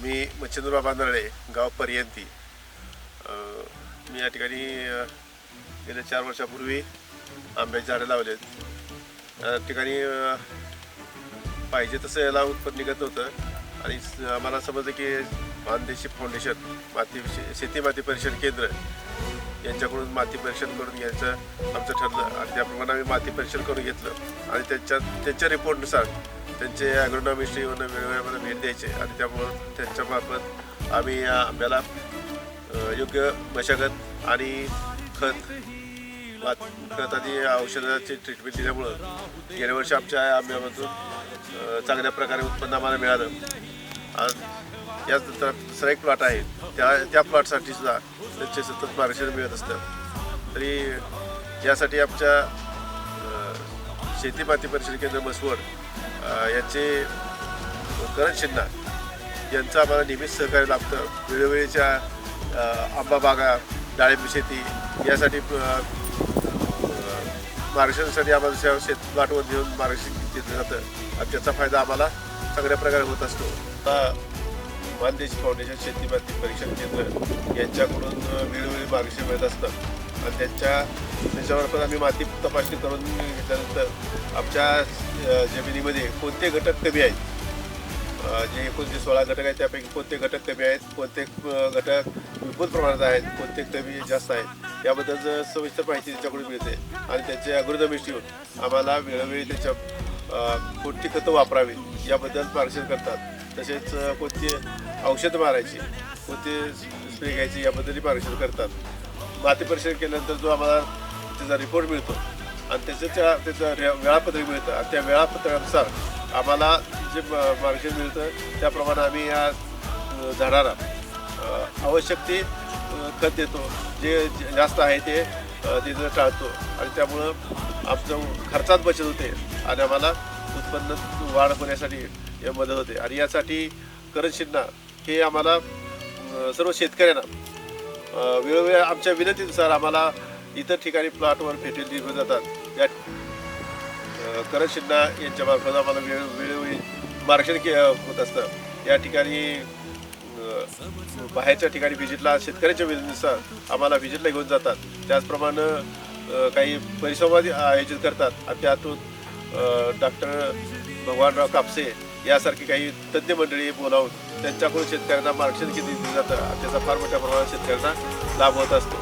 मी मच्छिंद्रराव बांदर्डे, गाव पर्यंती. मी या ठिकाणी गेल्या 4 वर्षापूर्वी आंब्याची झाडं लावलेत. या ठिकाणी पाहिजे तसं याला उत्पन्न निघत नव्हतं आणि आम्हाला समजलं की मानदेशी फाउंडेशन शेती माती परीक्षण केंद्र यांच्याकडून माती परीक्षण करून घ्यायचं आमचं ठरलं आणि त्याप्रमाणे आम्ही माती परीक्षण करून घेतलं आणि त्यांच्या रिपोर्टनुसार त्यांचे ॲग्रोनॉमिस्ट येऊन वेळोवेळी आम्हाला भेट द्यायचे आणि त्यामुळं त्यांच्यामार्फत आम्ही या आंब्याला योग्य मशागत आणि खत आणि औषधाची ट्रीटमेंट दिल्यामुळं गेल्या वर्षी आमच्या आंब्यामधून चांगल्या प्रकारे उत्पन्न आम्हाला मिळालं. आणि याच दुसरा एक प्लॉट आहे, त्या प्लॉटसाठी सुद्धा त्यांचे सतत मार्गदर्शन मिळत असतं. तरी यासाठी आमच्या शेती माती परीक्षण केंद्र मसवड यांचे करण शिंदे यांचं आम्हाला नेहमीच सहकार्य लाभतं. वेळोवेळीच्या आंबा बागा, डाळिंब शेती यासाठी मार्गदर्शनासाठी आम्हाला प्लॉटवर घेऊन मार्गदर्शन दिलं जातं आणि त्याचा फायदा आम्हाला चांगल्या प्रकारे होत असतो. मानदेशी फाउंडेशन शेती माती परीक्षण केंद्र यांच्याकडून वेळोवेळी मार्गदर्शन मिळत असतं आणि त्याच्यामार्फत आम्ही माती तपासणी करून घेतल्यानंतर आमच्या जमिनीमध्ये कोणते घटक कमी आहेत, जे 16 घटक आहेत त्यापैकी कोणते घटक कमी आहेत, कोणते घटक विपुल प्रमाणात आहेत, कोणते कमी जास्त आहेत याबद्दल सविस्तर माहिती त्याच्याकडून मिळते आणि त्याचे ॲग्रोनॉमिस्ट येऊन आम्हाला वेळोवेळी त्याच्या कोणती खतं वापरावी याबद्दल मार्गदर्शन करतात. तसेच कोणती औषधं मारायची, कोणते स्प्रे घ्यायची याबद्दलही मार्गदर्शन करतात. माती परीक्षण केल्यानंतर जो आम्हाला त्याचा रिपोर्ट मिळतो आणि त्याचं वेळापत्रक मिळतं आणि त्या वेळापत्रकानुसार आम्हाला जे मार्गदर्शन मिळतं त्याप्रमाणे आम्ही या झाडाला आवश्यक ते खत देतो, जे जास्त आहे ते देणं टाळतो आणि त्यामुळं आमचं खर्चात बचत होते आणि आम्हाला उत्पन्न वाढ होण्यासाठी मदत होते. आणि यासाठी करण शिंदे हे आम्हाला सर्व शेतकऱ्यांना वेळोवेळी आमच्या विनंतीनुसार आम्हाला इतर ठिकाणी प्लॉटवर भेटी दिल्या जातात. या करण शिंदे यांच्यामार्फत आम्हाला वेळोवेळी मार्गदर्शन होत असतं. या ठिकाणी बाहेरच्या ठिकाणी व्हिजिटला शेतकऱ्यांच्या विनंतीनुसार आम्हाला व्हिजिटला घेऊन जातात. त्याचप्रमाणे काही परिसंवाद आयोजित करतात आणि त्यातून डॉक्टर भगवानराव कापसे यासारखी काही तज्ज्ञ मंडळी बोलावून त्यांच्याकडून शेतकऱ्यांना मार्गदर्शन दिलं जातं आणि त्याचा फार मोठ्या प्रमाणात शेतकऱ्यांना लाभ होत असतो.